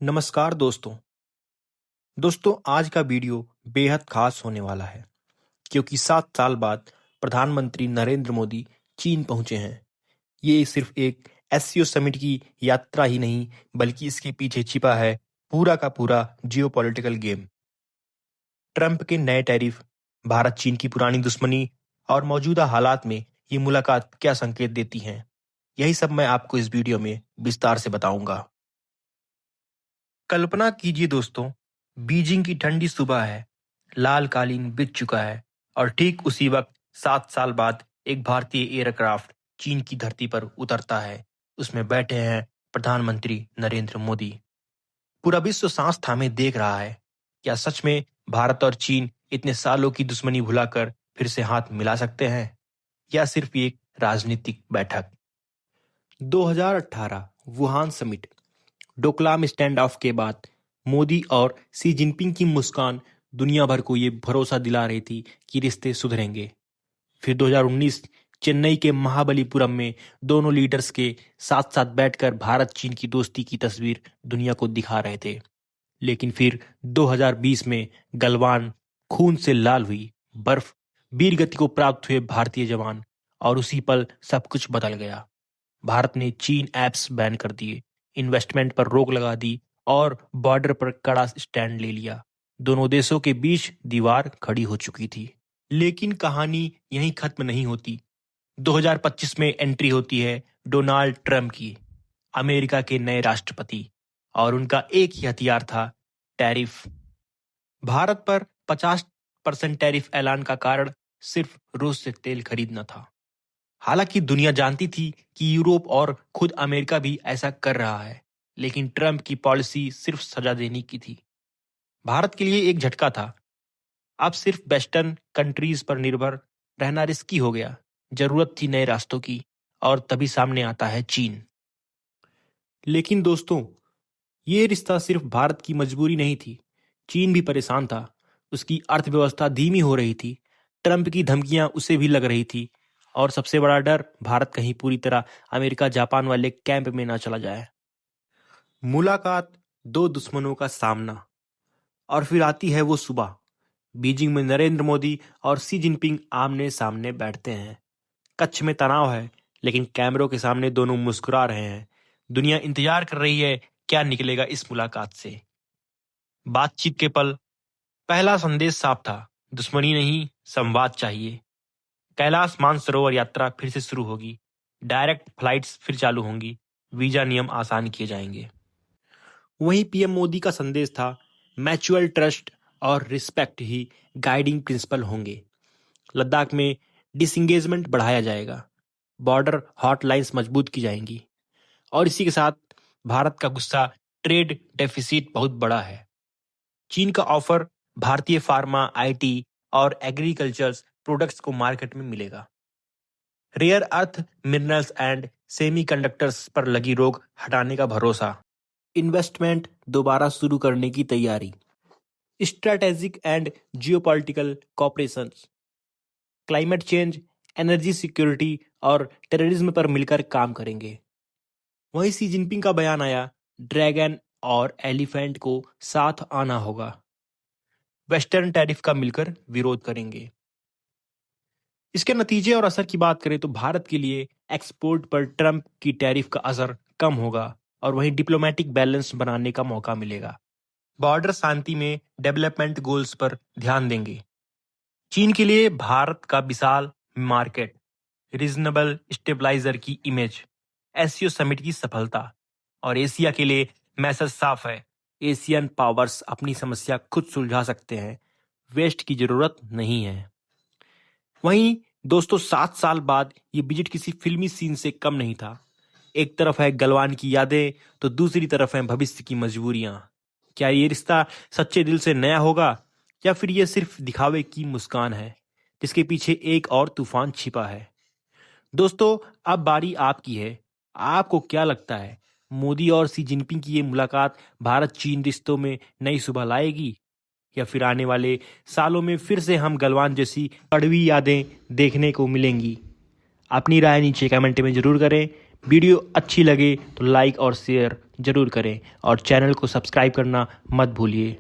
नमस्कार दोस्तों आज का वीडियो बेहद खास होने वाला है क्योंकि 7 साल बाद प्रधानमंत्री नरेंद्र मोदी चीन पहुंचे हैं। ये सिर्फ एक एससीओ समिट की यात्रा ही नहीं बल्कि इसके पीछे छिपा है पूरा का पूरा जियोपॉलिटिकल गेम। ट्रंप के नए टैरिफ, भारत चीन की पुरानी दुश्मनी और मौजूदा हालात में ये मुलाकात क्या संकेत देती हैं, यही सब मैं आपको इस वीडियो में विस्तार से बताऊंगा। कल्पना कीजिए दोस्तों, बीजिंग की ठंडी सुबह है, लाल कालीन बिछ चुका है और ठीक उसी वक्त 7 साल बाद एक भारतीय एयरक्राफ्ट चीन की धरती पर उतरता है। उसमें बैठे हैं प्रधानमंत्री नरेंद्र मोदी। पूरा विश्व सांस थामे देख रहा है। क्या सच में भारत और चीन इतने सालों की दुश्मनी भुलाकर फिर से हाथ मिला सकते हैं, या सिर्फ एक राजनीतिक बैठक? 2018 Wuhan summit, Doklam stand of के बाद मोदी और सी जिनपिंग की मुस्कान दुनिया भर को ये भरोसा दिला रही थी कि रिश्ते सुधरेंगे। फिर 2019 चेन्नई के महाबलीपुरम में दोनों लीडर्स के साथ साथ बैठकर भारत चीन की दोस्ती की तस्वीर दुनिया को दिखा रहे थे। लेकिन फिर 2020 में गलवान खून से लाल हुई, बर्फ वीर गति को प्राप्त हुए भारतीय जवान, और उसी पल सब कुछ बदल गया। भारत ने चीन ऐप्स बैन कर दिए, इन्वेस्टमेंट पर रोक लगा दी और बॉर्डर पर कड़ा स्टैंड ले लिया। दोनों देशों के बीच दीवार खड़ी हो चुकी थी। लेकिन कहानी यहीं खत्म नहीं होती। 2025 में एंट्री होती है डोनाल्ड ट्रंप की, अमेरिका के नए राष्ट्रपति, और उनका एक ही हथियार था, टैरिफ। भारत पर 50% टैरिफ ऐलान का कारण सिर्फ रूस से तेल खरीदना था। हालांकि दुनिया जानती थी कि यूरोप और खुद अमेरिका भी ऐसा कर रहा है, लेकिन ट्रंप की पॉलिसी सिर्फ सजा देने की थी। भारत के लिए एक झटका था। अब सिर्फ वेस्टर्न कंट्रीज पर निर्भर रहना रिस्की हो गया। जरूरत थी नए रास्तों की, और तभी सामने आता है चीन। लेकिन दोस्तों, ये रिश्ता सिर्फ भारत की मजबूरी नहीं थी। चीन भी परेशान था। उसकी अर्थव्यवस्था धीमी हो रही थी। ट्रंप की धमकियां उसे भी लग रही थी, और सबसे बड़ा डर, भारत कहीं पूरी तरह अमेरिका जापान वाले कैंप में ना चला जाए। मुलाकात, दो दुश्मनों का सामना, और फिर आती है वो सुबह। बीजिंग में नरेंद्र मोदी और सी जिनपिंग आमने सामने बैठते हैं। कच्छ में तनाव है, लेकिन कैमरों के सामने दोनों मुस्कुरा रहे हैं। दुनिया इंतजार कर रही है क्या निकलेगा इस मुलाकात से। बातचीत के पल, पहला संदेश साफ था, दुश्मनी नहीं, संवाद चाहिए। कैलाश मानसरोवर यात्रा फिर से शुरू होगी। डायरेक्ट फ्लाइट्स फिर चालू होंगी। वीजा नियम आसान किए जाएंगे। वहीं पीएम मोदी का संदेश था, म्यूचुअल ट्रस्ट और रिस्पेक्ट ही गाइडिंग प्रिंसिपल होंगे। लद्दाख में डिसंगेजमेंट बढ़ाया जाएगा, बॉर्डर हॉटलाइंस मजबूत की जाएंगी, और इसी के साथ भारत का गुस्सा, ट्रेड डेफिसिट बहुत बड़ा है। चीन का ऑफर, भारतीय फार्मा, आईटी और एग्रीकल्चर प्रोडक्ट्स को मार्केट में मिलेगा। Rare earth minerals and semiconductors पर लगी रोक हटाने का भरोसा। इन्वेस्टमेंट दोबारा शुरू करने की तैयारी। Strategic and geopolitical cooperation, climate change, energy security और टेररिज्म पर मिलकर काम करेंगे। वहीं सी जिनपिंग का बयान आया, ड्रैगन और एलिफेंट को साथ आना होगा। वेस्टर्न टैरिफ का मिलकर विरोध करेंगे। इसके नतीजे और असर की बात करें तो भारत के लिए एक्सपोर्ट पर ट्रंप की टैरिफ का असर कम होगा, और वहीं डिप्लोमेटिक बैलेंस बनाने का मौका मिलेगा। बॉर्डर शांति में डेवलपमेंट गोल्स पर ध्यान देंगे। चीन के लिए भारत का विशाल मार्केट, रीजनेबल स्टेबलाइजर की इमेज, एससीओ समिट की सफलता, और एशिया के लिए मैसेज साफ है, एशियन पावर्स अपनी समस्या खुद सुलझा सकते हैं, वेस्ट की जरूरत नहीं है। वहीं दोस्तों, 7 साल बाद ये विजिट किसी फिल्मी सीन से कम नहीं था। एक तरफ है गलवान की यादें, तो दूसरी तरफ है भविष्य की मजबूरियां। क्या ये रिश्ता सच्चे दिल से नया होगा, या फिर ये सिर्फ दिखावे की मुस्कान है जिसके पीछे एक और तूफान छिपा है? दोस्तों, अब बारी आपकी है। आपको क्या लगता है, मोदी और सी जिनपिंग की ये मुलाकात भारत चीन रिश्तों में नई सुबह लाएगी, या फिर आने वाले सालों में फिर से हम गलवान जैसी कड़वी यादें देखने को मिलेंगी? अपनी राय नीचे कमेंट में जरूर करें। वीडियो अच्छी लगे तो लाइक और शेयर ज़रूर करें और चैनल को सब्सक्राइब करना मत भूलिए।